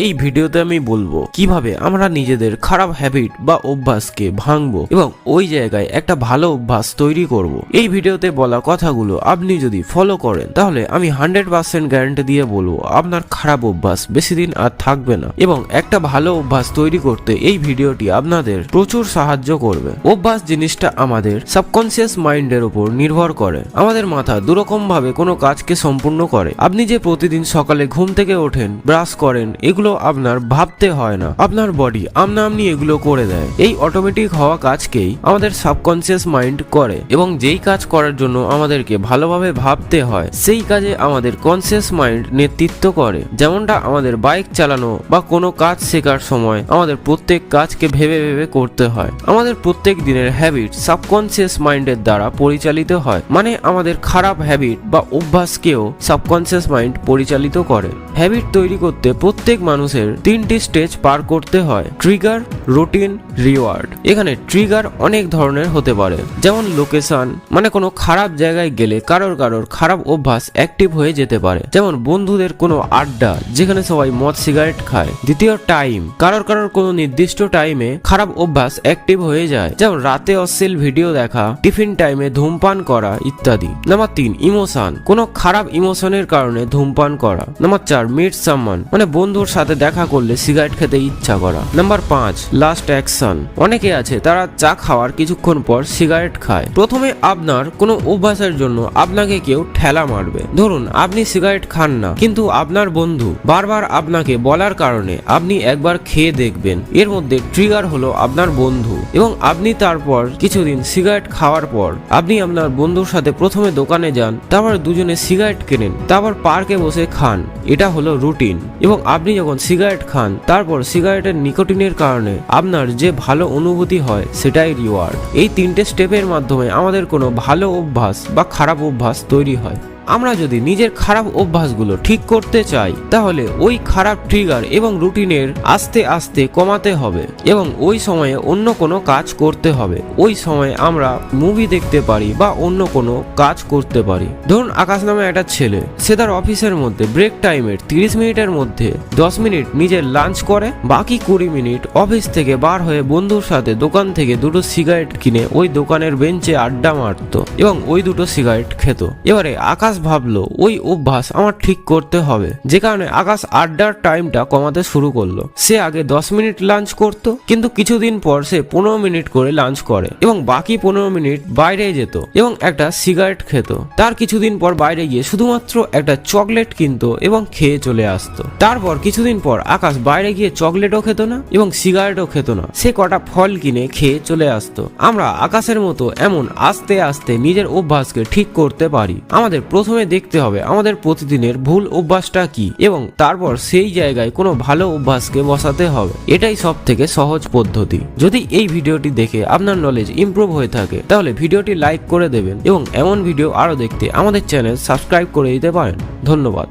এই ভিডিওতে আমি বলবো কিভাবে আমরা নিজেদের খারাপ হ্যাবিট বা অভ্যাসকে ভাঙবো এবং ওই জায়গায় একটা ভালো অভ্যাস তৈরি করব। এই ভিডিওতে বলা কথাগুলো আপনি যদি ফলো করেন তাহলে আমি 100% গ্যারান্টি দিয়ে বলবো আপনার খারাপ অভ্যাস বেশি দিন আর থাকবে না এবং একটা ভালো অভ্যাস তৈরি করতে এই ভিডিওটি আপনাদের প্রচুর সাহায্য করবে। অভ্যাস জিনিসটা আমাদের সাবকনসিয়াস মাইন্ডের উপর নির্ভর করে। আমাদের মাথা দুরকম ভাবে কোনো কাজকে সম্পূর্ণ করে। আপনি যে প্রতিদিন সকালে ঘুম থেকে ওঠেন, ব্রাশ করেন, এগুলো আপনার ভাবতে হয় না, আপনার বডি আপনি এগুলো করে দেয়। এই অটোমেটিক হওয়া কাজকেই আমাদের সাবকনসিয়াস মাইন্ড করে এবং যেই কাজ করার জন্য আমাদেরকে ভালোভাবে ভাবতে হয় সেই কাজে আমাদের কনসিয়াস মাইন্ড নেতৃত্ব করে। যেমনটা আমাদের বাইক চালানো বা কোনো কাজ শেখার সময় আমাদের প্রত্যেক কাজকে ভেবে ভেবে করতে হয়। আমাদের প্রত্যেক দিনের হ্যাবিট সাবকনসিয়াস মাইন্ডের দ্বারা পরিচালিত হয়, মানে আমাদের খারাপ হ্যাবিট বা অভ্যাসকেও সাবকনসিয়াস মাইন্ড পরিচালিত করে। হ্যাবিট তৈরি করতে প্রত্যেক মানুষের 3টি স্টেজ পার করতে হয়: ট্রিগার, রুটিন, রিওয়ার্ড। এখানে ট্রিগার অনেক ধরনের হতে পারে, যেমন লোকেশন, মানে কোনো খারাপ জায়গায় গেলে কারোর খারাপ অভ্যাস অ্যাক্টিভ হয়ে যেতে পারে, যেমন বন্ধুদের কোনো আড্ডা যেখানে সবাই মদ সিগারেট খায়। দ্বিতীয়, টাইম, কারোর কোনো নির্দিষ্ট টাইমে খারাপ অভ্যাস অ্যাক্টিভ হয়ে যায়, যেমন রাতে অশ্লীল ভিডিও দেখা, টিফিন টাইমে ধূমপান করা ইত্যাদি। নাম্বার 3, ইমোশন, কোনো খারাপ ইমোশনের কারণে ধূমপান করা। নাম্বার 4, মিট সামওয়ান, মানে বন্ধুর সাথে দেখা করলে সিগারেট খেতে ইচ্ছা করা। নাম্বার 5, লাস্ট অ্যাকশন, অনেকে আছে তারা চা খাওয়ার কিছুক্ষণ পর সিগারেট খায়। প্রথমে আপনার কোনো অভ্যাসের জন্য আপনাকে কেউ ঠেলা মারবে। ধরুন আপনি সিগারেট খান না, কিন্তু আপনার বন্ধু বারবার আপনাকে বলার কারণে আপনি একবার খেয়ে দেখবেন। এর মধ্যে ট্রিগার হলো আপনার বন্ধু এবং আপনি তারপর কিছুদিন সিগারেট খাওয়ার পর আপনি আপনার বন্ধুর সাথে প্রথমে দোকানে যান, তারপর দুজনে সিগারেট কেনেন, তারপর পার্কে বসে খান। এটা হলো রুটিন। এবং আপনি যখন সিগারেট খান তারপর সিগারেটের নিকোটিনের কারণে আপনার যে ভালো অনুভূতি হয় সেটাই রিওয়ার্ড। এই 3টে স্টেপের মাধ্যমে আমাদের কোনো ভালো অভ্যাস বা খারাপ অভ্যাস তৈরি হয়। আমরা যদি নিজের খারাপ অভ্যাসগুলো ঠিক করতে চাই তাহলে ওই খারাপ ট্রিগার এবং রুটিনের আস্তে আস্তে কমাতে হবে এবং ওই সময়ে অন্য কোনো কাজ করতে হবে। ওই সময় আমরা মুভি দেখতে পারি বা অন্য কোনো কাজ করতে পারি। ধরুন আকাশ নামে একটা ছেলে, সে তার অফিসের মধ্যে ব্রেক টাইমের 30 মিনিটের মধ্যে 10 মিনিট নিজের লাঞ্চ করে, বাকি 20 মিনিট অফিস থেকে বার হয়ে বন্ধুর সাথে দোকান থেকে 2টো সিগারেট কিনে ওই দোকানের বেঞ্চে আড্ডা মারতো এবং ওই 2টো সিগারেট খেত। এবারে আকাশ ভাবলো ওই অভ্যাস আমার ঠিক করতে হবে, যে কারণে আকাশ আড্ডার টাইমটা কমাতে শুরু করলো। সে আগে 10 মিনিট লাঞ্চ করতো, কিন্তু কিছুদিন পর সে 15 মিনিট করে লাঞ্চ করে এবং বাকি 15 মিনিট বাইরে যেত এবং একটা সিগারেট খেত। তার কিছুদিন পর বাইরে গিয়ে শুধুমাত্র একটা চকলেট কিনতো এবং খেয়ে চলে আসতো। তারপর কিছুদিন পর আকাশ বাইরে গিয়ে চকলেটও খেত না এবং সিগারেটও খেত না, সে কটা ফল কিনে খেয়ে চলে আসতো। আমরা আকাশের মতো এমন আস্তে আস্তে নিজের অভ্যাসকে ঠিক করতে পারি। আমাদের প্রথমে দেখতে হবে আমাদের প্রতিদিনের ভুল অভ্যাসটা কি এবং তারপর সেই জায়গায় কোনো ভালো অভ্যাসকে বসাতে হবে। এটাই সব থেকে সহজ পদ্ধতি। যদি এই ভিডিওটি দেখে আপনার নলেজ ইমপ্রুভ হয়ে থাকে তাহলে ভিডিওটি লাইক করে দেবেন এবং এমন ভিডিও আরো দেখতে আমাদের চ্যানেল সাবস্ক্রাইব করে দিতে পারেন। ধন্যবাদ।